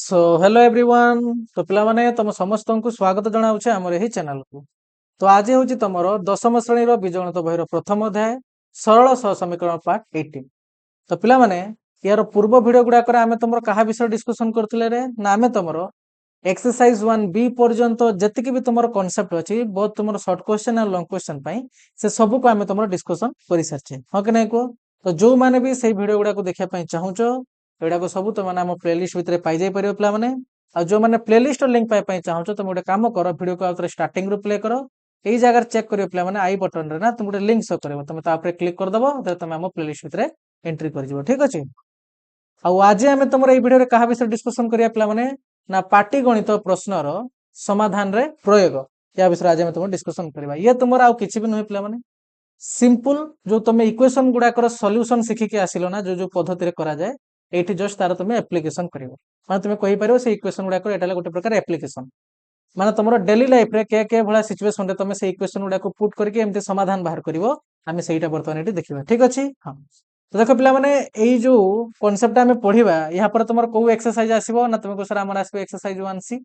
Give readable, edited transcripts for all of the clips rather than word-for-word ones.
So hello everyone. तो पिला माने तुम समस्त को स्वागत जनाऊे आमर यही चैनल को। तो आज हूँ तुम दशम श्रेणी बीजगणित बहिर प्रथम अध्याय सरल सह समीकरण पार्ट 18। तो पिला माने यार पूर्व वीडियो गुड़ाक तुम क्या विषय डिस्कसन करते ना आम तुम एक्सरसाइज 1B पर्यंत जी भी तुम कनसेप्ट अच्छी बहुत तुम सर्ट क्वेश्चन और लंग क्वेश्चन से सब को आम तुम डिस्कसन कर सारी हाँ कि नहीं कह। तो जो मैंने भी से वीडियो गुड़ाक देखा चाहूच एगुड़ा सब तुम आम प्लेलिस्ट भितर पाई पार पे आ जो मैंने प्लेलिस्ट लिंक पाई चाहूच तुम गोटे कम कर वीडियो को आउे स्टार्टिंग रू प्ले कर यही जगह चेक कर पे आई बटन ना तुम गोटे लिंक शो कर तुम क्लिक करदे तुम आम प्लेलिस्ट भितर एंट्री कर ठीक अच्छे। आज आम तुम ये भिडियो क्या विषय डिस्कसन करिया पे ना पाटीगणित प्रश्नर समाधान रे प्रयोग या विषय आज तुम डिस्कसन करबा। ये तुम आउ किछि भी नुहे पे सिंपल जो तुम इक्वेशन गुड़ाकर सॉल्यूशन शिखिकी आसिलो ना जो जो पद्धति रे करा जाए एठी जस्ट तार तुम एप्लिकेशन करिवो माने तुम कहि परिवो से इक्वेशन गुड़ाकर एटा गोटे प्रकार एप्लिकेशन माने तुम डेली लाइफ रे के भला सिचुएशन रे तुम से इक्वेशन गुड़ाक पुट करके एमती समाधान बाहर करिवो आमे सेटा वर्तमान एठी देखिबा ठीक अछि। हां तो देखो पिला माने एई जो कांसेप्ट आमे पढिबा यहाँ पर तुमर को एक्सरसाइज आसीबो ना तुमको सर हमर आसीबो एक्सरसाइज 1C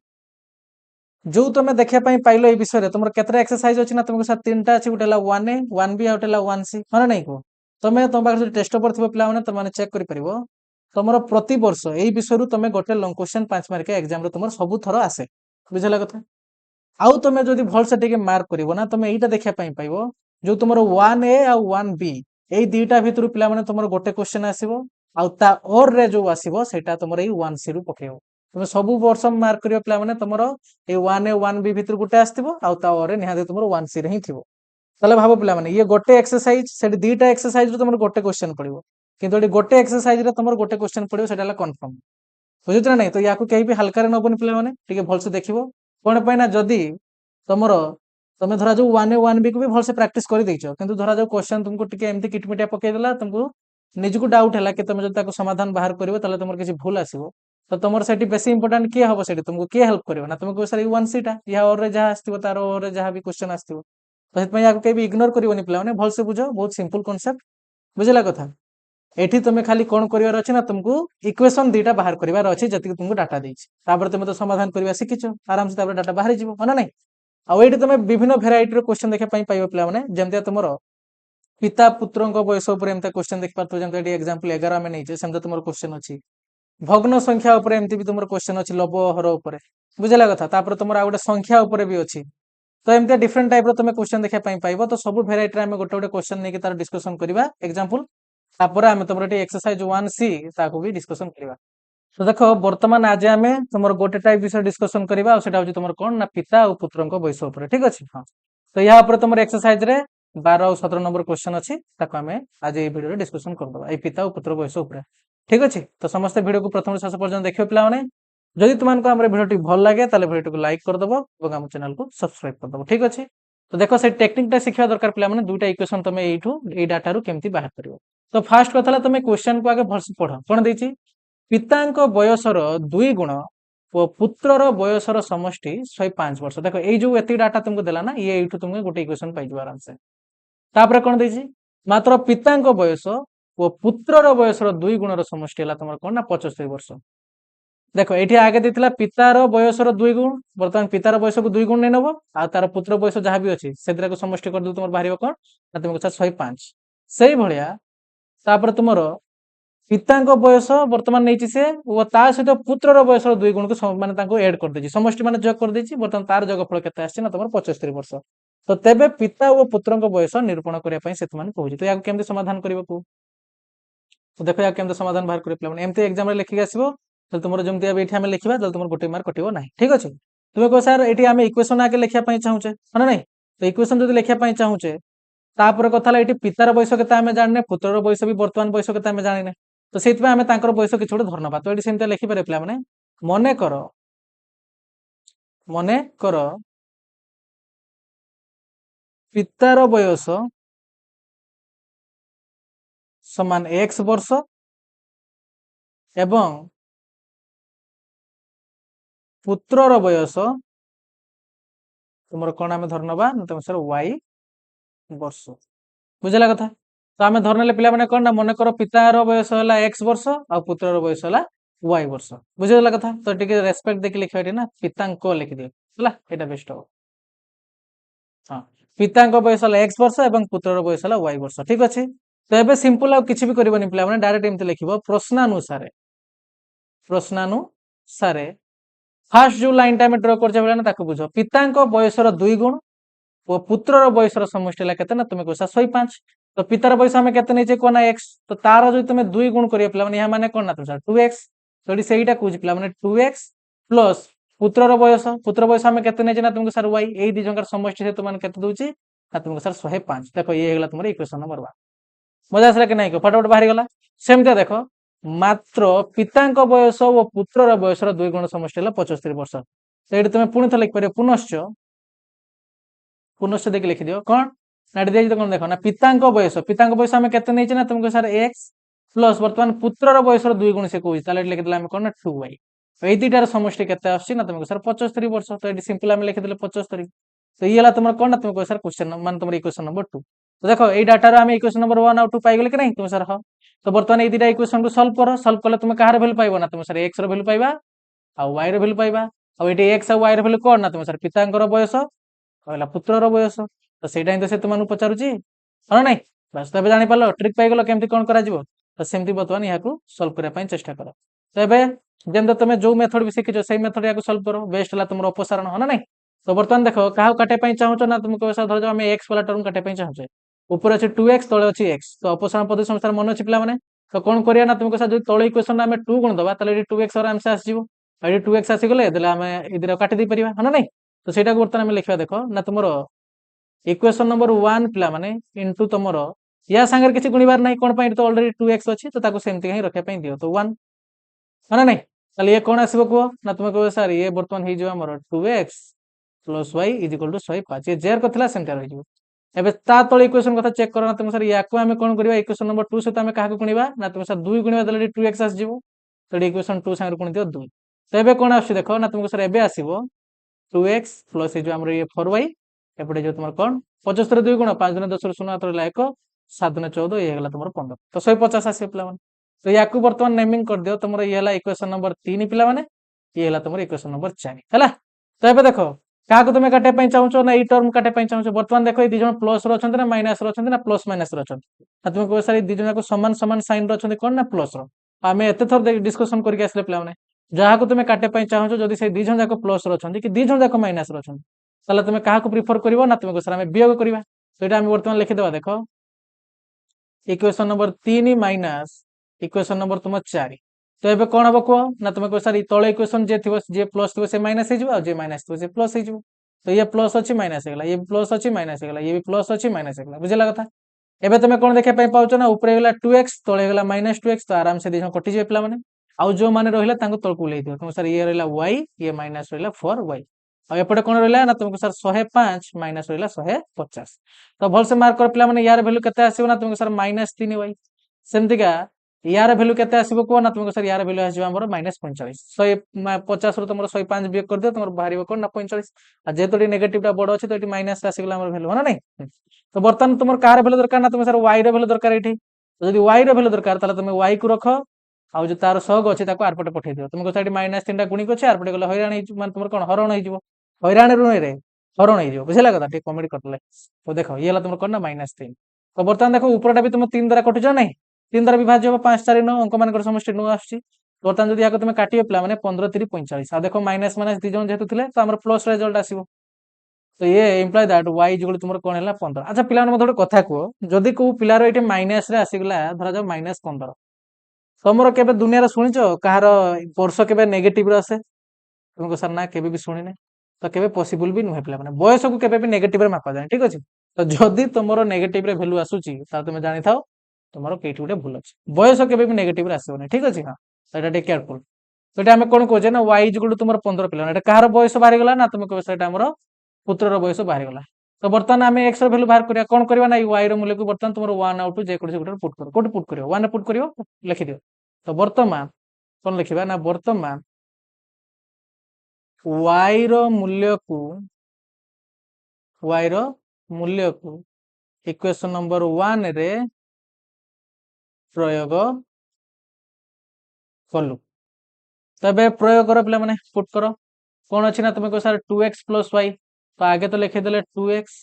जो तुम देखा पाइल ये विषय तुम केतरा एक्सरसाइज अच्छी ना तुमको सर तीनटा अच्छी गोटे 1A 1B आउट 1C हाँ नहीं कह तुम तुम पाखे टेस्ट पेपर थी पे तुमने चेक कर तुम प्रति वर्ष यही विषय तुम गोटे लंग क्वेश्चन 5 मार्क एग्जाम तुम सब थर आसे बुझला कथा। आउ तुम जो भलसे टे मार्क कर ना तुम यहीटा देखा पाइब जो तुम 1A आउ 1B यही दुईटा भितर पे तुम गोटे क्वेश्चन आसो और रे जो आसो सेटा तुम 1C रु पकेब तुम सब वर्ष मार्क कर पे तुम ये 1A 1B भितर गोटे आसो निहाती तुम 1C रे ही थी भाव पे ये गोटे एक्सरसाइज से दुईटा एक्सरसाइज तुम गोटे क्वेश्चन पड़ो कि गोटे एक्सरसाइज तुम गोटे क्वेश्चन पड़ो से कन्फर्म बुझुच ना नहीं। तो या कहीं भी हल्का नबनी पे भलसे देख कौन पे ना जदि तुम तुम धरा जो 1A 1B को भी भलसे प्राक्ट कर कि धरा जो क्वेश्चन तुमको एमती किटमिटिया पकईदेला तुमको निजक डाउट है कि तुम जो समाधान बाहर कर तुम किसी भूल आसो तो तुम से बेस इंपोर्टाट किए हम से तुमको किए हेल्प कर ना तुमको सर 1C टा या और जहाँ आसो तार और जहाँ भी क्वेश्चन आसो तो कहीं भी इग्नोर करनी पे भलसे बुझ बहुत सिंपल कनसेप्ट बुझला कथा। एठी तुम खाली कौन कर अच्छे ना तुमको इक्वेशन दुईटा बाहर करार अच्छे जी तुमको डाटा देपर तुम तो समाधान करवा शिखिच आराम से डाटा बाहर जीव हाँ ना। आईटी तुम विभिन्न भेराइटर क्वेश्चन देखा पाइब पे जमी तुम पिता पुत्र बयस क्वेश्चन देख पार्थ जमी एग्जाम्पल 11 आम नहीं सेमती तुम क्वेश्चन अच्छी भग्न संख्या एमती भी तुम क्वेश्चन अच्छी लव हर बुझला कथा तुम गोटे संख्या भी अच्छी तो एमती डिफरेंट टाइप तुम क्वेश्चन देखा पाइब तो सब भेराइटी गोटे गोटे क्वेश्चन नहीं तार डिस्कसन करवा एग्जाम्पल आम तुम एक्सरसाइज 1C भी डिस्कसन करवा। तो देख बर्तमान आज आम तुम गोटे टाइप विषय डिस्कसन करवा तुम कौन ना पिता और पुत्र बयस ठीक अच्छे। हाँ तो यहाँ तुम एक्सरसाइज रे 12 और 17 नंबर क्वेश्चन अच्छी आम आज ये वीडियो डिस्कसन करदे ये पिता और पुत्र बयस ठीक अच्छे। तो समस्त वीडियो को प्रथम शेष पर्यटन देखिए पे जदि तुमको आम वीडियो भल लगे वीडियो को लाइक करदेव और आम चैनल को सब्सक्राइब करदेव ठीक अच्छे। तो देख से टेक्निकटा शिखा दरकार पे दुईटा इक्वेशन तुम ये डाटा केमती बाहर कर। तो फास्ट कथा तुम क्वेश्चन को आगे भलसे पढ़ कौन देती पिता बयसर 2 गुण और पुत्रर बयसर समष्टि 105 वर्ष देख ये जो एति डाटा तुमको देला ना ये तुमको गोटे इक्वेशन पाई आराम से तापर कौन देती मात्र पिता बयस और पुत्रर बयसर 2 गुणर समष्टि है तुम कौन ना 75 वर्ष। देख ये आगे देता पितार बयसर 2 गुण बर्तमान पितार बयस को 2 गुण नहीं नब आ तार पुत्र बयस जहाँ भी अच्छी से समष्टि कर तुम बाहर कौन ना तुमको 105 से भाया तुम पिता बयस बर्तमान नहीं से सहित पुत्रर बयस 2 गुण को माने एड कर समष्टि मान जोग कर बर्तमान तार जोगफल के तुम 75 वर्ष। तो तेबे पिता और पुत्र बयस निरूपण करने से कहूँ तो या केमती समाधान कर तो देखो या केमती समाधान बाहर कर एमती एग्जाम लिखिक आसो तुम जमी अभी आम लिखा तुम गोटे मार्क कटो ना ठीक अच्छे। तुम्हें कह सर ये आम इक्वेशन आगे लिखापी चाहूचे हाँ ना तो इक्वेशन जो लिखापी चाहूचे तापर कथा ये पितार बयस के जाने पुत्रर बयस भी बर्तमान बयस के जाने तो से आम बयस किसी गोटे धरना तो ये सेमती लिखिपारे पे मन कर पितार बयस समान x वर्ष एवं पुत्रर बयस तुम कौन आम धरनवा तुम सर y वर्ष बुझला कथा। तो आम धरने पे कौन ना मन कर पितार बयस है x वर्ष आ पुत्रर बयस है y वर्ष बुझीगला कथा तो टिके रेस्पेक्ट देखि लिखा एठी ना पितांक लिखि दियो हला एटा बेस्ट हो हां पितांक बयस हला x वर्ष एवं पुत्रर बयस हला y वर्ष ठीक अछि तो एबे सिंपल आ किछि भी करबनी पिला माने डायरेक्ट एमति लिखिबो प्रश्नानुसारे फास्ट जो लाइन टाइम ड्रा करछ बेला ना ताको बुझो पितांक बयसर 2 गुण ओ पुत्रर बयसर समष्टि ला केते ना तुमे कहसा 105 तो पितार बयस हमें केते नै जे कोना x तो तार जो तुमे 2 गुण करिया पिला माने या माने कोन ना तुम 2x तो एडी सेहीटा कहूछ पिला माने 2x प्लस पुत्र बयस हमें केते नै जे ना तुमको सर y एई दि जंकर समष्टि से तुम केते दोची ना तुमको सर 105 देखो ये हेगला तुमर इक्वेशन नंबर 1 मजा आसला कि नहीं को फटाफट बाहरी गला सेमते देखो मात्र पितांक बयस और पुत्रर बयसर 2 गुण समष्टि हला 75 वर्ष तो एडी तुमे पुणी थ लिख परियो पुनश्च देख लिखि दियो कोन ना एडी देइ कोन देखो ना पितांक बयस हमें केते नै जे ना तुमको सर x प्लस वर्तमान पुत्रर बयसर 2 गुण से कहूछ ताले लिखि दिला हम कोन ना 2y एई दुइटार समष्टि केते आछि ना तुमको सर 75 वर्ष तो एडी सिंपल हम लिखि दिले 75 तो ये हला तुमर कोन ना तुमको सर क्वेश्चन मान तुमर इक्वेशन नंबर 2 तो देखो एई डाटा रो हम इक्वेशन नंबर 1 और 2 पाई गेले कि नहीं तुम सर ह तो वर्तमान एई दुइटा इक्वेशन को सॉल्व करले तुम कहार वैल्यू पाइबो ना तुम सर x रो वैल्यू पाइबा आ y रो वैल्यू पाइबा आ एटी x आ y रो वैल्यू कोन ना तुम सर पितांकर बयस कहला पुत्रर बयस तो सेटा ही तो से तुमनु पचारुची हा नहीं बस तबे जानि पालो ट्रिक पाई गेलो केमति कोन करा जिवो तो सेमति बतवान याकू सॉल्व करै पई चेष्टा करो तो एबे जेम तुम जो मेथड भी शिखिचो सेही मेथड याकू सॉल्व करो बेस्ट हला तुमरो अपसारण हा नहीं तो वर्तमान देखो काहा काटे पई चाहूचो ना तुमको वैसा धर जो हमें x वाला टर्म काटे पई चाहूचे ऊपर अछि 2x तळे अछि x तो अपसारण पद्धति अनुसार मन अछि पिला माने तो कोन करिया ना तुमको सा जो तळे इक्वेशन हमें 2 गुण दबा तले 2x आराम से आसी जिवो एडी 2x आसी गेले देला हमें इधर काटी दे परिबा हा नहीं तो सेटा को वर्तमान हमें लिखवा देखो ना तुमरो इक्वेशन नंबर 1 पिला माने इनटू तुमरो या संगर किछि गुणीबार नाही कोन पई तो ऑलरेडी 2x अछि तो ताको सेमति ही रखे पई दियो तो 1 हा नहीं ताले ये कोन आसीबो को ना तुम कहबो सर ये वर्तमान हे जो हमर 2x plus y is equal to 105 ये जेर कथला सेमति रहि जिवो एबे ता तळे इक्वेशन कथा चेक करो ना तुम सर याको हमें कोन करिवा इक्वेशन नंबर 2 से तो हमें काहा को गुणीबा ना तुम सर 2 गुणीबा देले 2x आसी जिवो तो इक्वेशन 2 संगर गुणी दियो 2 तो एबे कोन आसी देखो ना तुमको सर एबे आसीबो 2x प्लस ये जो हमर ये 4y एपटे जो तुमर कोन 75 2 गुण 5 दिन 10 रो 0 तर लायक 7 दिन 14 ये हेगला तुमर 15 तो 150 आसी पिला माने तो याकू वर्तमान नेमिंग कर दियो तुमर ये हला इक्वेशन नंबर 3 पिला माने ये हला तुमर इक्वेशन नंबर 4 हला तो एबे देखो का को तुमे काटे पई चाहूचो ना ई टर्म काटे पई चाहूचो वर्तमान देखो ई दि जण प्लस रो अछंती ना माइनस रो अछंती ना प्लस माइनस रो अछंती आ तुमे को सारी दि जण को समान समान साइन रो अछंती कोन ना प्लस रो आमे एते थर डिस्कशन करके आसले पिला माने जहा को तुमे काटे पई चाहूचो जदी से दि जण जाको प्लस रो अछंती कि दि जण जाको माइनस रो अछंती ताले तुमे काहा को प्रिफर करिवो ना तुमे को सर आमे वियोग करिवा तो एटा आमे वर्तमान लिखि देबा देखो equation number 3 minus equation number तुम 4 तो एबे कोन हबो को ना तुमे को सर तळे इक्वेशन जे थिबो जे प्लस थिबो से माइनस हे जिवो आ जे माइनस थिबो से प्लस हे जिवो तो ये प्लस अछि माइनस हे गेला ये प्लस अछि माइनस हे गेला ये भी प्लस अछि माइनस हे गेला बुझला कथा एबे तुमे कोन देखै पई पाउचो ना ऊपर हे गेला 2x तळे हे गेला -2x तो आराम से दिजो कटि जे पिला माने आउ जो माने रहिला तांको तळकु लेइ दियो तुम सर ये रहिला y ये माइनस रहिला 4y आ एपटे कोन रहिला ना तुमको सर 105 माइनस रहिला 150 तो भल से मार्क कर पिला माने यार वैल्यू केते आसीबो ना तुमको सर -3y सेमतिका यार वैल्यू केते आसीबो को ना तुमको सर यार वैल्यू आसीबो हमर -45 150 रो तुमर 105 बियोग कर दियो तुमर बाहरिबो कोन ना 45 आ जेतोडी नेगेटिव टा बड अछि तो एटी माइनस आसी गेला हमर वैल्यू हो ना नहीं तो बर्तन तुमर कार वैल्यू दरकार ना तुम सर y रो वैल्यू दरकार एठी तो जदी y रो वैल्यू दरकार ताले तुम y को रखो आ जो तार सग अछि ताको आरपटे पठै दियो तुमको साइड -3 टा गुणी को छै आरपटे गला हैरान हि मान तुमर कोन हरण हि जिवो हैरान रो रे हरण हि जिवो बुझला कथा ठीक कमेंट करले तो देखो ये हला तुमर कोन ना -3 तो बर्तन देखो ऊपरटा भी तुम 3 द्वारा कटि जा नहीं 3 द्वारा विभाज्य हो 5 4 9 अंक मानकर समष्टि 9 आछि बर्तन जदी याको तुम काटियो पिला माने 15 3 45 आ देखो माइनस माइनस दी जण जेतु थिले तो हमर प्लस रिजल्ट आसीबो तो ये इम्प्लाई दैट y इक्वल तुमर कोन हला 15 अच्छा पिला मते गोटे कथा को जदी को पिलार एठी माइनस रे आसी गेला धरा जाओ -15 तमरो केबे दुनिया रे सुनिचो कहार वर्ष केबे नेगेटिव रे आसे तुमको सर ना केबे भी सुनि नै तो केबे पॉसिबल भी नुहे पिला माने बयस को केबे भी नेगेटिव रे मापा जाय ठीक अछि तो जदी तमरो नेगेटिव रे वैल्यू आसुची ता तुमे जानि थाओ तमरो केठी गुटे भूल अछि बयस केबे भी नेगेटिव रे आसीबो नै ठीक अछि हां तो एटा टे केयरफुल तो एटा हम कोन कोजे ना y इक्वल तुमर 15 पिला एटा कहार बयस बाहर गेला ना तुमे कहबे सेटा हमरो पुत्र रो बयस बाहर गेला तो बर्तमान हमें x रो वैल्यू बाहर करिया कोन करबा ना y रो मूल्य को बर्तमान तुमरो 1 आउट जे कोड से गुटे पुट करो कोड पुट करियो 1 पुट करियो लिखि दियो तो वर्तमान कोन लिखिबा ना वर्तमान y रो मूल्य को इक्वेशन नंबर 1 रे प्रयोग कलु तो ए प्रयोग कर पे पुट कर कौन अच्छी ना तुम कह सर 2x प्लस वाई तो आगे तो लिखिदे 2x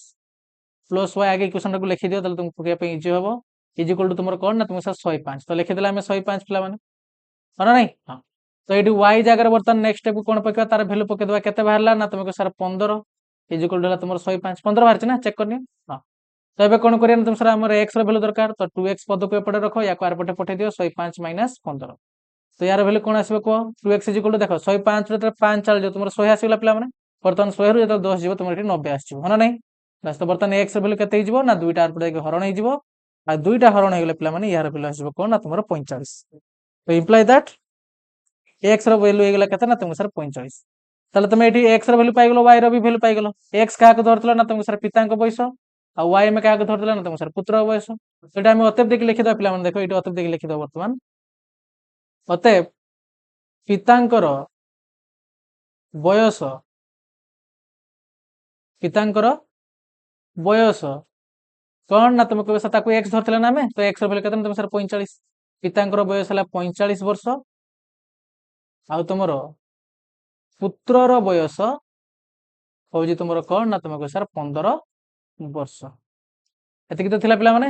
प्लस वाई आगे इक्वेशन को लिखि दियो तुम पकड़ इजी हम इज इक्वल टू तुम कौन ना तुम सर 105 तो लिखिदे 105 पे हाँ ना नहीं हाँ तो ये वाई जगह बर्तमान नेक्स्ट स्टेप कौन पकड़ा तार भैल्यू पकईदे के बाहर ना तुम कह सर 15 इज इक्वल टू तुम 105 15 बाहर ना चेक करनी हाँ तो ये कौन करिए तुम सर आम एक्स भैल्यू दरकार तो 2x पद को एपटे रख या आरपटे पठे दियो 105 माइनस 15 तो यार भैल्यू कौन आसो कह 2x इज इक्वल टू देख 105 5 चल जाओ तुम 100 आसगला पे बर्तमान 100 रु जो 10 जीव तुम ये 90 आसो हाँ ना नहीं बस तो बर्तमान एक्स भैल्यू के ना दुईटा आरपटे हरण हो दुईटा हरण हो पे यार भैल्यू आसो कौन ना तुम 45 तो इम्प्लाई दैट एक्स रैल्यू होगा के ना तुमको सर 45 ताले तुम ये एक्स रैल्यू पाइगल वाई री भैल्यू पाइगल एक्स क्या धरल ना तुमको सर पिता बयस आ वाई में क्या धरल ना तुमको सर पुत्र बयस तो ये अतएव देखिए लिखिद पे देख ये अतएव देखिए लिखिद बर्तमान अतएव पितांकर बयस पितांकर बयस कौन ना तुम कह एक्स धरल ना आम तो एक्स भैल्यू के तुम सर 45 पितांकर बयस है 45 वर्ष आ तुम पुत्रर बयस हूँ तुम कौन ना तुमको सर 15 वर्ष एति तो थिला पिला माने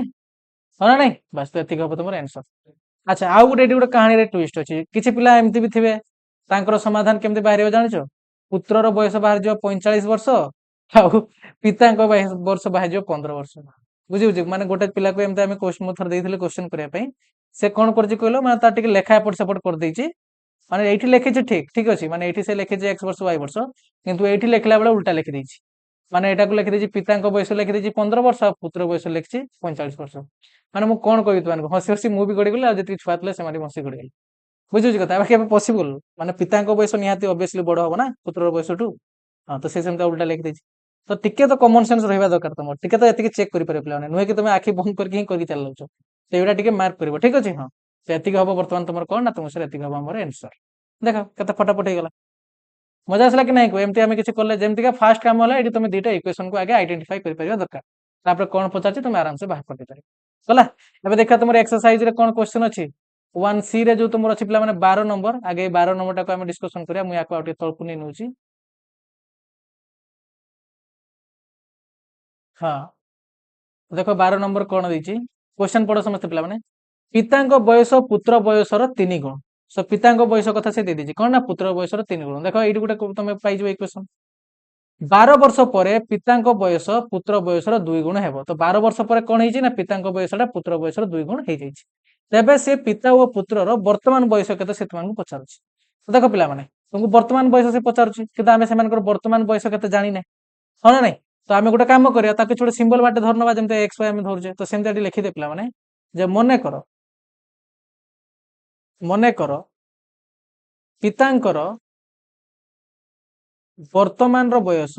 हाँ ना नहीं बस तो एति हम तुम आंसर अच्छा आउ गोटे कहानी रे ट्विस्ट अच्छी किसी पिला एमती भी थे समाधान केमती बाहर जान पुत्रर बयस बाहर जो 45 वर्ष आउ पिता वर्ष बाहर जो 15 वर्ष बुझी बुझी माने गोटे पिला को एमती आम क्वेश्चन थर देइथिले क्वेश्चन करने से कौन कर कहलो माने तार टिके लेखा एपट सेपट कर देइछि माने एठी लिखिछि ठीक ठीक अछि माने एठी से लिखिछि x वर्ष y वर्ष किंतु एठी लिखला बेला उल्टा लिखि देइछि माने एटा को लिखि देइछि पितांक बयस लिखि देइछि 15 वर्ष आ पुत्र बयस लिखिछि 45 वर्ष माने मु कोन कहि तुमान हसी हसी मु भी गडी गेले आ जति छुआ तले से माने हसी गडी गेले बुझुछि कथा बाकी अब पॉसिबल माने पितांक बयस निहाती ऑब्वियसली बड़ हो ना पुत्र बयस टू हां तो से सेमता उल्टा लिखि देइछि तो टिके तो कॉमन सेंस रहबा दरकार तुम टिके तो एतिके चेक करि परिबे प्लाने नुहे कि तुम आखि बंद करके ही करि चललो छ तो एटा टिके मार्क करिवो ठीक अछि हां तो एतिके हबो वर्तमान तुमर कोन ना तुम से एतिके हबो हमर आंसर देख के फटाफट हो गला मजा आसला कि नहीं एमती आम किसी कले जमीका फास्ट काम है ये तुम दुईटा इक्वेशन को आगे आइडेंटिफाई कर दरकार तापर कौन पचार तुम आराम से बाहर कर गला एबे देखा तुम एक्सरसाइज रे कौन क्वेश्चन अच्छी 1C रे जो तुम अच्छी पे 12 नंबर आगे 12 नंबर टाक डिस्कसन करिया मुझे आपको तलकु नहीं नौची हाँ देख 12 नंबर कौन देती क्वेश्चन पढ़ समस्त पे पिता बयस पुत्र बयसर 3 गुण सो पिता बयस कथा से दे दीजिए कौन ना पुत्र बयसर 3 गुण देख ये गोटे तुम पाइज इक्वेशन 12 वर्ष पर पिता बयस पुत्र बयसर 2 गुण है तो 12 वर्ष पर कौन है पिता बयसटा पुत्र बयसर 2 गुण हो तेबे से पिता और पुत्रर वर्तमान बयस के से तुमको पचार तो देख पिला माने तुमको वर्तमान बयस से पचार कि आम से वर्तमान बयस के जानी ना हाँ ना नहीं तो आम गोटे कम करा छोटे सिंबल बाटे धर ना जमी एक्स वाई आम धरुचे तो सेमती लिखिदे पिला माने जे मन कर पितांकर वर्तमान बयस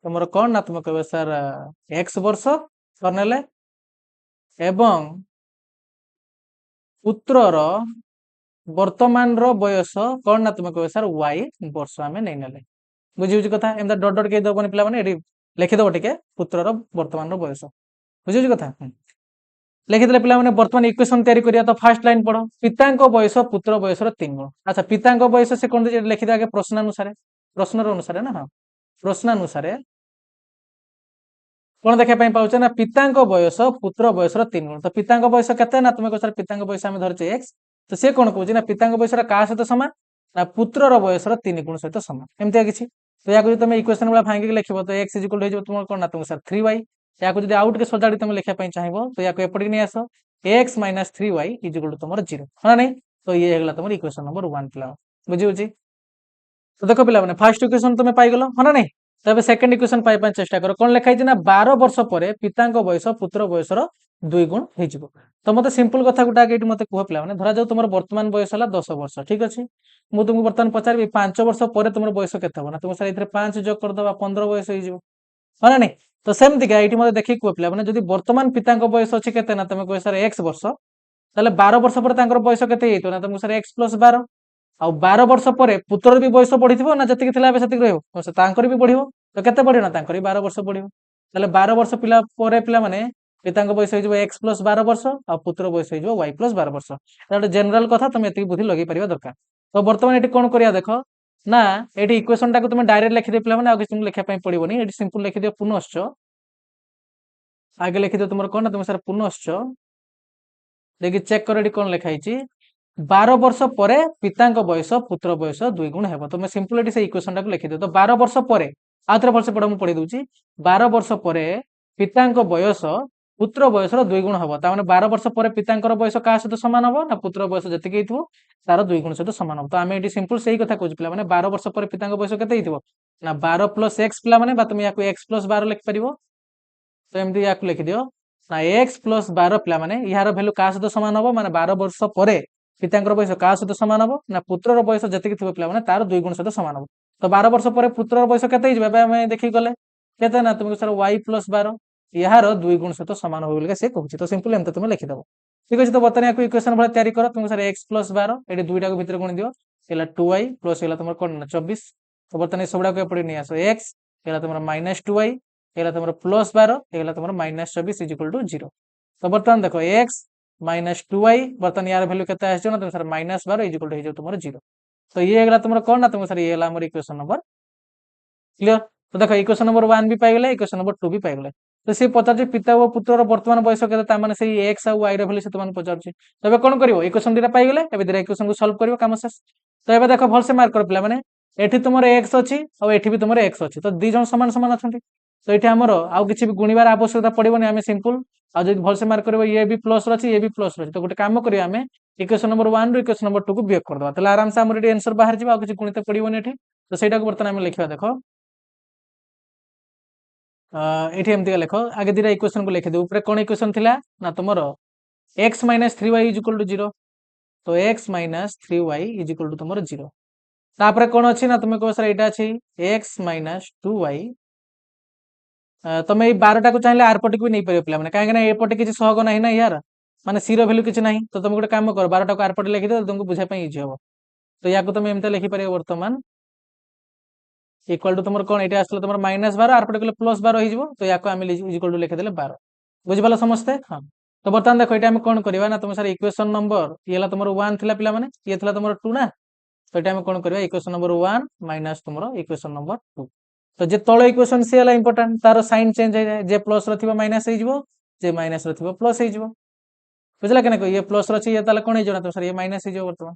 तुम कौन ना तुम कह सर एक्स वर्ष करने एवं पुत्रर वर्तमान बयस कौन ना तुम कह सर वाई वर्ष आम नहीं ना बुझी कथा एम डट डट कही दबनी पे लिखिदब टे पुत्रर वर्तमान बयस बुझी कथा लिखिदे पे बर्तमान इक्वेशन तैयारी करिया तो फास्ट लाइन पढ़ पिता बयस पुत्र बयसर 3 गुण अच्छा पिता बयस से कौन लिखिदे आगे प्रश्नानुसार प्रश्नर अनुसार ना हाँ प्रश्नानुसार कौन देखा पाचे ना पिता बयस पुत्र बयसर 3 गुण तो पिता बयस के ना तुम कह पिता बयस आम धरचे एक्स तो सी कौन कहे ना पिता बयस क्या सहित सामान ना पुत्रर बयसर 3 गुण सहित सामान एमती किसी तो या तुम इक्वेशन वाला भांगिक लिख तो एक्स इक्वल हो तुम कौन ना तुम सर 3y या आउट के सजाड़ी तुम लिखापी चाहिए तो या एपटिक नहीं आस x minus 3y is equal to तुम 0 हाँ नहीं तो ये है तुम इक्वेशन नंबर 1 पिला बुझी तो देख पिला फास्ट इक्वेशन तुम पाइगल हाँ ना नहीं तब सेकंड इक्वेशन पाइबा चेष्टा कर कौन लिखाई ना 12 वर्ष पर पिता बयस पुत्र बयसर 2 गुण हो तो मतलब सिंपल कथा गोटा आगे मत कह पिला धरा जाऊ तुम वर्तमान बयस है 10 वर्ष ठीक अच्छे मुझे तुमको बर्तमान पचारि 5 वर्ष पर तुम बयस के ना तुम सर 5 जोग करदे 15 बयस हो हाँ ना नहीं तो सेमती क्या ये देखिए कह पिला जब वर्तमान पिता बयस अच्छी के ना तुम कह सर एक्स वर्ष ताले 12 वर्ष पर बयस के ना तुमको सर एक्स प्लस 12 आ 12 वर्ष पर पुत्र भी बयस बढ़ी ना जी भी बढ़ो तो के बढ़ो ना 12 वर्ष बढ़ो ताले 12 वर्ष पिला पे पिला माने पिता बयस हो एक्स प्लस 12 वर्ष आ पुत्र बयस हो वाई प्लस 12 वर्ष गोटे जनरल कथा तुम ये बुद्धि लगे पार दरकार तो बर्तमान ये कौन करिया देख ना ये इक्वेशन टाक तुम डायरेक्ट लिखिदे पे मैंने तुमको लिखापी पड़ोनी ये सिंपल लिखिद पुनश्च आगे लिखिद तुम कौन ना तुम सर पुनश्च देखिए चेक कर ये कौन लिखाई 12 वर्ष पर पिता बयस पुत्र बयस 2 गुण है तुम सिंपल से इक्वेशन टाक लिखिद तो 12 वर्ष पर आउ थे भलसे पढ़ा मुझे पढ़ी दूसरी 12 वर्ष पर पिता बयस पुत्र बयस 2 गुण हम तार 12 वर्ष पर पिता बयस क्या सहित सामान हम ना पुत्र बयस जी तार 2 गुण सहित सामान हम तो आम ये सिंपल से ही कथा कहूँ पे 12 वर्ष पर पिता बयस के ना 12 प्लस एक्स पे तुम या एक्स प्लस 12 लिखिपर तो एमती या लिखिद ना एक्स प्लस 12 पे यार भैल्यू क्या सहित सामान हम माने 12 वर्ष पर पिता बयस क्या सहित सामान हम ना पुत्र बयस जी पे तार 2 गुण सहित सामान हम तो 12 वर्ष पर पुत्र बयस के देखिक गले के ना तुमको सर वाई प्लस 12 यार 2 गुण सहित सामान हो से कहूँ तो सिंपल एमती तुम लिखिदेव ठीक अच्छे तो बर्तमान या इक्वेशन भाई तैयारी कर तुमको सर एक्स प्लस 12 ये दुईटा भितर गुण दियो है 2y प्लस है तुम कौन ना 24 तो बर्तमान सब गुड़ा एपटे नहीं आस एक्स है तुम -2y है तुम प्लस 12 है तुम -24 इज इक्वल टू 0 तो बर्तमान देख एक्स -2y बर्तमान यार भैल्यू केते आछो ना तुम सर -12 इज इक्वल टू तुम 0 तो ये है तुम कौन ना तुम सर ये है इक्वेशन नंबर क्लियर तो देख इक्वेशन नंबर 1 भी पाइगले इक्वेशन नंबर 2 भी पाइगले तो सी पचार पिता और पुत्र वर्तमान बयस के एक्स आउ वाई भैल्यू से तुम पचार तो कौन कर इक्वेशन दुटा पाइगले ए इक्वेशन को सॉल्व कर कम शेष तो ये देख भलसे मार्क कर पे मैंने एठी तुम एक्स अच्छी और एठी भी तुम एक्स अच्छी तो दी जन सामान सामान अच्छा तो ये आमर आउ कि गुणवार आवश्यकता पड़ोनी आम सिंपल आज भलसे मार्क कर ये भी प्लस अच्छी ये भी प्लस अच्छी तो गोटे कम करें इक्वेशन नंबर 1 रु इक्वेशन नंबर 2 को वियोग करदे तो आराम से आमर आंसर बाहर जाए आउ कि गुणित पड़ोनी तो सहीटा बर्तमान आम लिखा देख ये एमती लिख आगे दुटा इक्वेशन को लिखिद ऊपर कौन इक्वेशन थिला ना तुम x -3y is equal to 0 तो x -3y is equal to तुम 0 तापर कौन अच्छी ना तुम कह सर यहाँ अच्छी एक्स -2y तुम ये 12 को चाहिए आरपटे भी नहीं पार पे कहीं एपटे किसी सहग ना ना यार माने सी भैल्यू किसी ना तो तुम गोटे कम कर 12 को आरपटे लिखिद तुमको बुझाई इजी हम तो या तुम एमती लिखिपर बर्तमान इक्वल टू तुम कौन ये आसला तुम -12 आरपटे कले +12 हो तो या आम इक्वल टू लिखिदे 12 बुझिपाल समस्ते हाँ तो बर्तमान देख ये कौन करवा ना तुम सर इक्वेशन नंबर ये तुम 1 थी पे ये तुम 2 ना तो ये कौन करवा इक्वेशन नंबर 1 माइनस तुम इक्वेशन नंबर 2 तो जे तल इक्वेशन सी है इंपोर्टाट तार साइन चेंज हो जाए जे प्लस रो माइनस हो जे माइनस रो प्लस हो बुझला कि ना ये प्लस रही ये कौन हो तुम सर ये माइनस हो बर्तमान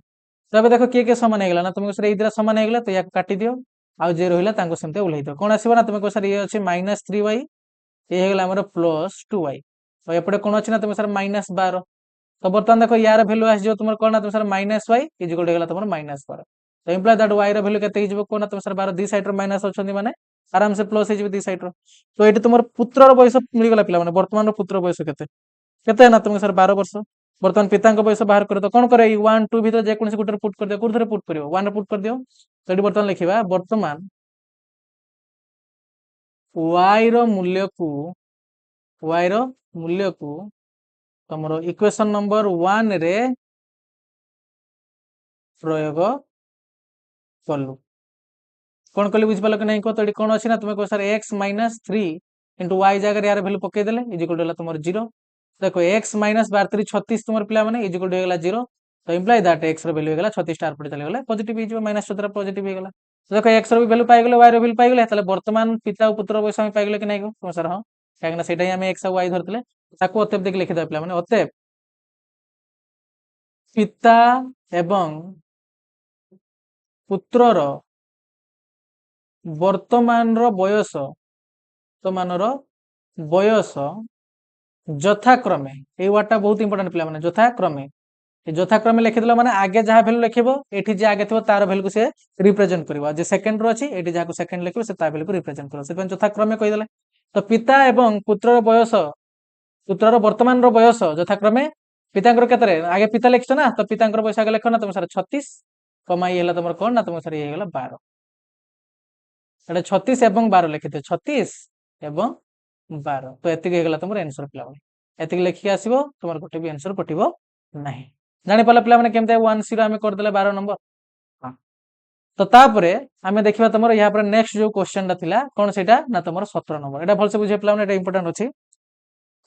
तो ये देख किए सामान होगा ना तुमको सर ये सामान होगा तो या काटी दियो आउ जे रहा सेमती ओल्ल दो कौन आसो ना तुम कह सर ये अच्छे -3y ये होगा +2y तो एपटे कौन अच्छी ना तुम सर -12 तो बर्तमान देख यार भैल्यू आस तुम कौन ना तुम सर -y इजिकल होगा तुम -12 तो इम्प्लाय दैट y रो भैल्यू केते हो कौन तुम सर 12 दी साइड माइनस अच्छा माने आराम से प्लस हो दी साइड तो ये तुम पुत्र बयस मिलगला पे बर्तमान पुत्र बयस केते ना तुम सर 12 वर्ष बर्तमान पिता बयस बाहर कर तो कौन कर 1 2 भर जेको गोटे पुट कर दियो कौन पुट कर 1 पुट कर दियो तो ये बर्तमान लिखा बर्तमान y रो मूल्य को तुम इक्वेशन नंबर 1 रे प्रयोग कलु कौन कल बुझिपाल कि नहीं कह तो ये कौन अच्छी ना तुम कह सर एक्स -3 इंटू वाई जगह यार भैल्यू पकईदे इजिकल तुम 0 देखो एक्स -12 36 तुम पे मैंने इजिकल होगा 0 तो इम्प्लाय दैट एक्स भैल्यू होगा 36 आर पड़े चलेगा पॉजिटिव हो -17 पॉजिटिव होगा तो देखो एक्स भी भैल्यू पाइगले वाई भैल्यू पाइगले बर्तमान पिता और पुत्र बयस पाइगले कि नहीं तुम सर हाँ कहीं से एक्स और वाई धरते अतएव देखिए लिखिद पे मैंने अतएव पिता एवं पुत्रर वर्तमान बयस बयस यथाक्रमे ये वार्डटा बहुत इंपोर्टेंट पे मैंने यथाक्रमे लिखिदेल माने आगे जहाँ भैल्यू लिखिबो एठी जे आगे थो तार भैल्यू को से रिप्रेजेंट करबो जे सेकंड रो अछि एठी जहाँ को सेकंड लिखिबो से तार भैल्यू को रिप्रेजेंट करबो से यथाक्रमे कहिदेले तो पिता एवं पुत्रर बयस पुत्रर वर्तमान रो बयस यथाक्रमे पितांकर केतरे आगे पिता लिखछ ना तो पितांकर बयस आगे लिख ना तुम सर 36 कमाई हैला तुमर कोन ना तुम सर ये हैला 12 एटा 36 एवं 12 लिखिते 36 एवं 12 तो एतिक हेगला तुमर आंसर पिला एतिक लिखि आसीबो तुमर गोटे भी आंसर पटिबो नाही जानि पाला पिला माने केमते 1 0 हमें कर देले 12 नंबर हां तो तापरे हमें देखिबा तुमर यहाँ पर नेक्स्ट जो क्वेश्चन ता थिला कोन सेटा ना तुमर 17 नंबर एटा भलसे बुझे पिला माने एटा इंपोर्टेंट अछि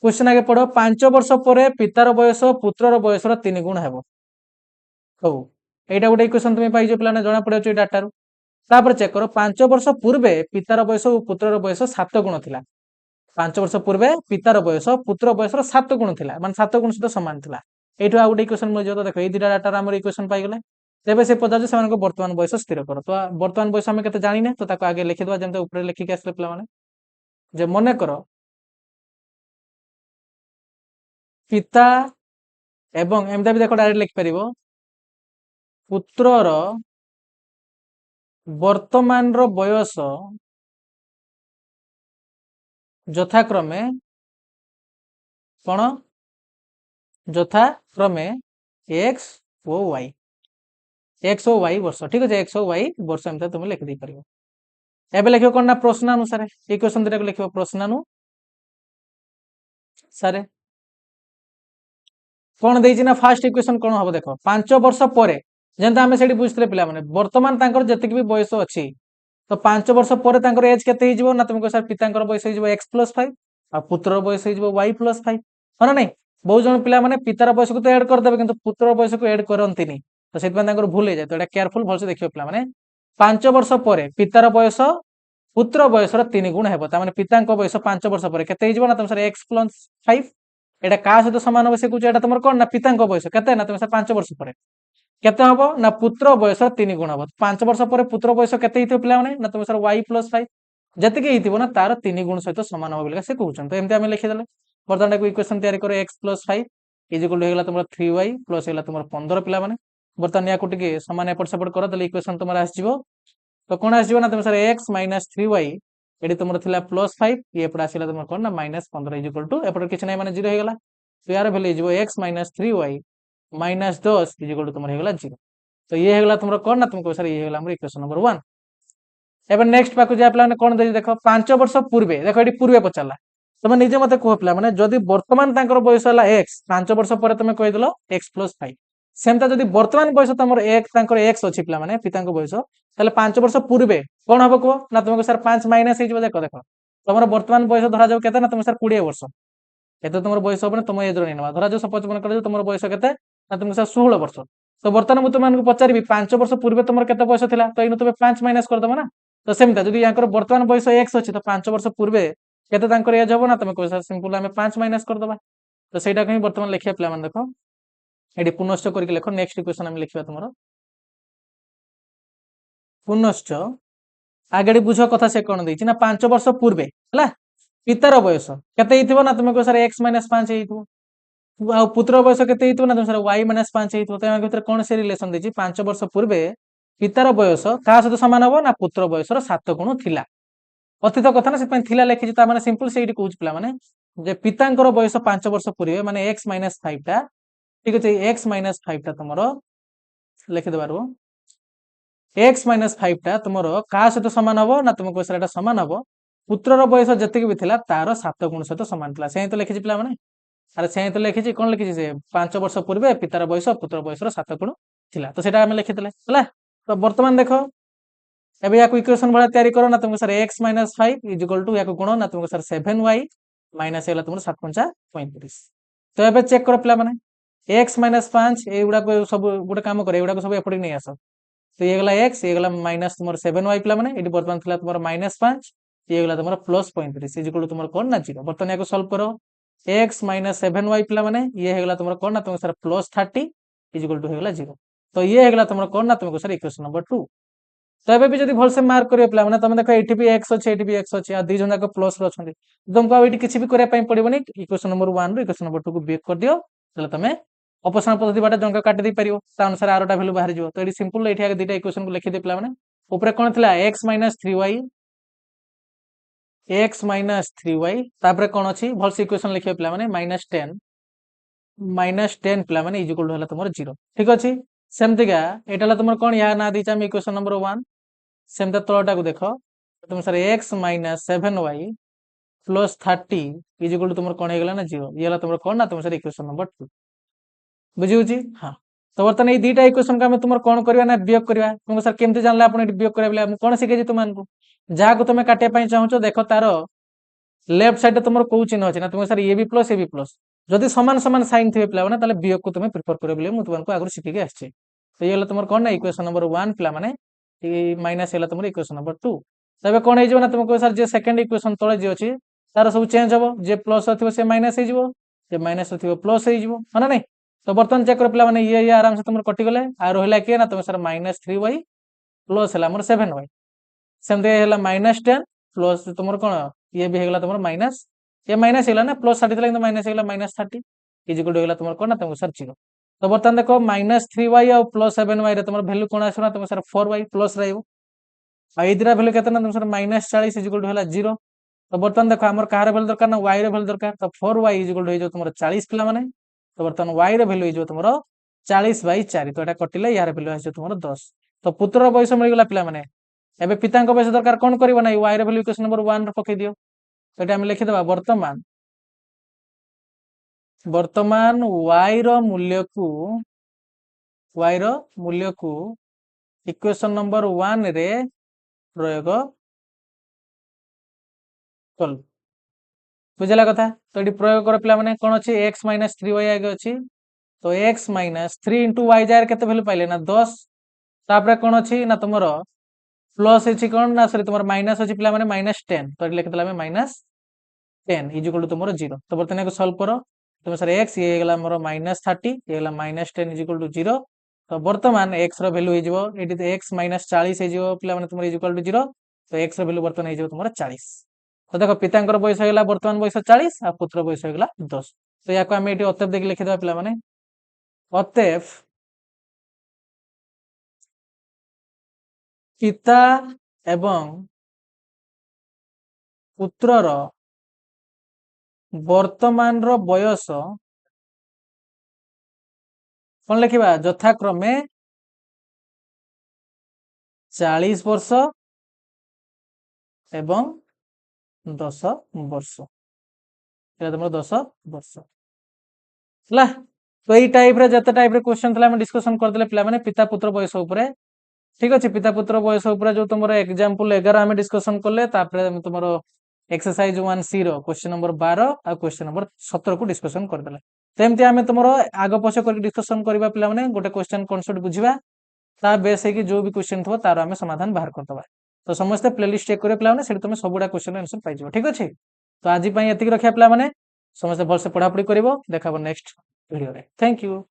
क्वेश्चन आगे पढ़ो 5 वर्ष पर पितार बयस पुत्रर बयस 3 गुण हेबो हबो एटा गोटे इक्वेशन तुम पाइज पे जना पड़े डाटा तापर चेक करो 5 वर्ष पूर्वे पितार बयस और पुत्रर बयस 7 गुण थिला 5 वर्ष पूर्वे पितार बयस पुत्र बयस 7 गुण थिला माने 7 गुण सहित समान थिला एठु आ गोटे इक्वेशन मिल जो देखो ए दुटा डाटा हमर इक्वेशन पाइ गले तेबे से पदार्थ से वर्तमान बयस स्थिर करो तो वर्तमान बयस हम केते जानि ने तो ताको आगे लिखि दवा जेंते ऊपर लिखि के आसले पिला माने जे मने करो पिता एवं एमदा भी देखो डायरेक्ट लिखि परिबो पुत्रर वर्तमान रो बयस यथाक्रमे कोन यथाक्रमे एक्स ओ वाई एक्स ओ वाई वर्ष ठीक है एक्स ओ वाई वर्ष एमता तुम लिखि दे परिबो एबे लिखियो कोन ना प्रश्न अनुसार इक्वेशन दिटा को लिखियो प्रश्न अनुसार कोन देइछि ना फर्स्ट इक्वेशन कोन हबो देखो 5 वर्ष परे जेंता हमें सेठी बुझतले पिला माने वर्तमान तांकर जतिक भी बयस अछि तो 5 वर्ष परे तांकर एज केते हिजबो ना तुमको सर पितांकर बयस हिजबो x + 5 आ पुत्रर बयस हिजबो y + 5 हो ना नहीं बहुत जन पिला माने पितार बयस को तो ऐड कर देबे किंतु पुत्रर बयस को ऐड करंतिनी तो सेति माने तांकर भूल हे जाय तो एटा केयरफुल भल से देखियो पिला माने 5 वर्ष परे पितार बयस पुत्र बयस 3 गुण हेबो ता माने पितांक बयस 5 वर्ष परे केते हिजबो ना तुम सर x + 5 एटा का सहित समान हो से कुछ एटा तुमर कोन ना पितांक बयस केते ना तुम सर 5 वर्ष परे केते हबो ना पुत्र बयस 3 गुण हबो 5 वर्ष परे पुत्र बयस केते हितो पिला माने ना तुम सर y + 5 जतिके हितिबो ना तार 3 गुण सहित समान हबो बोलका से कहउछन तो एमते हम लिखि देले बर्तन को इक्वेशन तयारी करो x + 5 इक्वल टू हेगला तुमर 3y प्लस हेगला तुमर 15 पिला माने बर्तन या को टिके समान एपट सेपट करो तले इक्वेशन तुमर आस जिवो तो कोन आस जिवो ना तुम सर x - 3y एडी तुमर थिला +5 ये एपट आसिला तुमर कोन ना -15 इक्वल टू एपट किछ नै माने 0 हेगला तो यार वैल्यू जिवो x - 3y -10 इक्वल टू तुमर हेगला 0 तो ये हेगला तुमर कोन ना तुमको सर ये हेगला हमर इक्वेशन नंबर 1 एबे नेक्स्ट पाकु जा प्लान कोन दे देखो 5 वर्ष पूर्वे देखो एडी पूर्वे पचाला तुम निजे मते कह प्ला माने जदी वर्तमान तांकर बयस हला x 5 वर्ष परे तुम कहि देलो x + 5 सेमता जदी वर्तमान बयस तमर x तांकर x अछि प्ला माने पितांक बयस ताले 5 वर्ष पूर्वे कोन हबो को ना तुमको सर 5 माइनस हे जबो देखो देखो तमर वर्तमान बयस धरा जाउ केते ना तुम सर 20 वर्ष एते तमर बयस होबने तुम एज रनि नवा धरा जाउ सपोज मन कर तमर बयस केते ना तुमको सर 16 वर्ष तो वर्तमान मु तुमन को पचारिबी 5 वर्ष पूर्वे तमर केते बयस थिला तो इनु तुमे 5 माइनस कर दबो ना तो सेमता जदी याकर वर्तमान बयस x अछि तो 5 वर्ष पूर्वे केते तांकर एज हबो ना तुमे को सर सिंपल हमें 5 माइनस कर दबा तो सेटा कहि वर्तमान लिखिया प्ला मान देखो एडी पुनश्च करके लिखो नेक्स्ट इक्वेशन हम लिखिबा तुमरो पुनश्च आगेडी बुझो कथा से कोन दैछि ना 5 वर्ष पूर्वे हला पितार बयस केते हिथिबो ना तुमे को सर x - 5 हिथिबो आ पुत्र बयस केते हिथिबो ना तुमे सर y - 5 हिथिबो तो एमा भीतर कोन से रिलेशन दैछि 5 वर्ष पूर्वे पितार बयस का सहित समान हबो ना पुत्र बयसर 7 गुण थिला अतीत कथा ना से थिला लिखि ता माने सिंपल सेठी कहउछ पिला माने जे पितांकर बयस 5 वर्ष पूर्वे माने x - 5 ता ठीक अछि x - 5 ता तमरो लिखि देबारो x - 5 ता तमरो का सहित समान हबो ना तुमको सर एटा समान हबो पुत्रर बयस जतिक भी थिला तार 7 गुण सहित समान थिला सेही तो लिखि पिला माने अरे सेही तो लिखि कोन लिखि से 5 वर्ष पूर्वे पितार बयस पुत्र बयसर 7 गुण थिला तो सेटा हम लिखि देले हला तो वर्तमान देखो एबे या को इक्वेशन भला तयारी करो ना तुमको सर x - 5 इक्वल टू या को गुण ना तुमको सर 7y माइनस हेला तुमरो 7 5 35 तो एबे चेक करो पिला माने x - 5 एगुडा को सब गुडे काम करे एगुडा को सब एपडी नै आसो तो ये गला x ये गला माइनस तुमरो 7y पिला माने एडी वर्तमान थिला तुमरो -5 ये गला तुमरो +35 इक्वल टू तुमरो कोन ना 0 वर्तमान या को सॉल्व करो x - 7y पिला माने ये हेगला तुमरो कोन ना तुमको सर +30 इक्वल टू हेगला 0 तो ये हेगला तुमरो कोन ना तुमको सर इक्वेशन नंबर 2 तो एबे भी जदी भल से मार्क करियो पिला माने तमे देखो एठी भी x अछि एठी भी x अछि आ दी जन का प्लस रो छथि तुमको एठी किछि भी करे पई पडिबोनी इक्वेशन नंबर 1 रो इक्वेशन नंबर 2 को बेक कर दियो तले तमे ऑपरेशन पद्धति बाटा जंका काटि दे परियो ता अनुसार आरोटा वैल्यू बाहर जिवो तो एठी सिंपल एठी आगे दीटा इक्वेशन को लिखि दे पिला माने ऊपर कोन थिला x - 3y x - 3y तापर कोन अछि भल से इक्वेशन लिखियो पिला माने -10 पिला माने इक्वल टू हला तुमर 0 ठीक अछि सेमतिगा एटाला तुमर कोन या ना दिचा हम इक्वेशन नंबर 1 सेमता तळटा को देखो तुम sir x - 7y + 30 equal to तुमर कोन हे गेला ना 0 ये हला तुमर कोन ना तुम सर इक्वेशन नंबर 2 बुझिउ जी हां तो वर्तमान ए दीटा इक्वेशन का हम तुमर कोन करबा ना वियोग करबा तुम सर केमते जानले आपण ए वियोग करबा हम कोन सिखे जी तुमन को जहा को तुम काटे पई चाहू देखो तारो लेफ्ट साइड तुम कौ चिन्ह अच्छे ना तुम सर ए बी प्लस जदि सामान सामान साइन थे पे ताले बी को तुम प्रिफर कर तुमको आगु शिखिक आसी तो ये तुम कौन ना इक्वेशन नंबर 1 पे माइनस है तुम इक्वेशन नंबर 2 तबे कौन हो तुम कह सर जे सेकंड इक्वेशन तले जी अच्छी तार सब चेंज हम जे प्लस थी से माइनस हो माइनस थी प्लस हो ना नहीं तो बर्तमान चेक कर पे ये आराम से तुम कटिगले आ रहा किए ना तुम सर -3y प्लस है 7y सेमती -10 प्लस तुम कौन ये भी होगा तुम माइनस ये माइनस है ना प्लस 30 था माइनस है -30 इजिकल होगा तुम कौन ना तुमको सर 0 तो बर्तमान देख -3y और +7y तुम भैल्यू कौन आसना तुम सर 4y प्लस रहा भैल्यू के तुम सर -40 इजिकल होगा 0 तो बर्तमान देख आम कहार भैल्यू दरकार ना y भैल्यू दरकार तो 4y इजिकल हो तुम 40 पे तो बर्तमान y भैल्यू हो तुम 40/4 तो यहाँ कटिले यार भैल्यू आस तुम 10 तो पुत्र बयस मिलगला पे एबे पिता बयस दरकार कौन कर ना y भैल्यू इक्वेशन नंबर 1 पकई दियो तो ये लिखिदे वर्तमान वर्तमान y मूल्य को इक्वेशन नंबर 1 रे प्रयोग कल बुझला कथा तो ये प्रयोग कर पे मैंने कौन अच्छी x -3y आगे अच्छी तो x -3 × y जार के भैल्यू पाइले ना 10 तापर कौन अच्छी ना तुम प्लस अच्छी कौन ना सॉरी तुम माइनस अच्छी पे -10 तो ये लिखिदे -10 इजिकल तुम 0 तो बर्तमान सल्व कर तुम सर x ये गला मोर -30 ये गला -10 इजिकल टू 0 तो बर्तमान x रो वैल्यू हो ये x -40 हो पे तुम इजिकल टू 0 तो x रो वैल्यू बर्तमान हो तुम 40 तो देखो पिता बयस होगा बर्तमान बयस 40 और पुत्र बयस होगा 10 तो या आम ये अतएव देखिए लिखिदा पे अतएव पिता एवं पुत्रर वर्तमान रो बयस कौन लिखा यथाक्रमे 40 वर्ष एवं 10 वर्ष तुम 10 वर्ष है तो यही टाइप जिते टाइप क्वेश्चन था डिस्कसन करदे पे पिता पुत्र बयस उपरे ठीक अच्छे पिता पुत्र बयस जो तुम एग्जांपल 11 आम डिस्कसन कले तुम एक्सरसाइज 1C रो क्वेश्चन नंबर 12 और क्वेश्चन नंबर 17 को डिस्कसन करदे तेमती आम तुम आग पछ कर डिस्कसन करवा पे गोटे क्वेश्चन कन्सेप्ट बुझा ता बेस है जो भी क्वेश्चन थो तार आम समाधान बाहर करदे तो समस्ते प्लेलिस्ट चेक करें पे तुम सबुड़ा क्वेश्चन आंसर पाई ठीक अच्छे तो आज ये रखा पे समस्त भलसे पढ़ापढ़ी कर देखा नेक्स्ट वीडियो रे थैंक यू।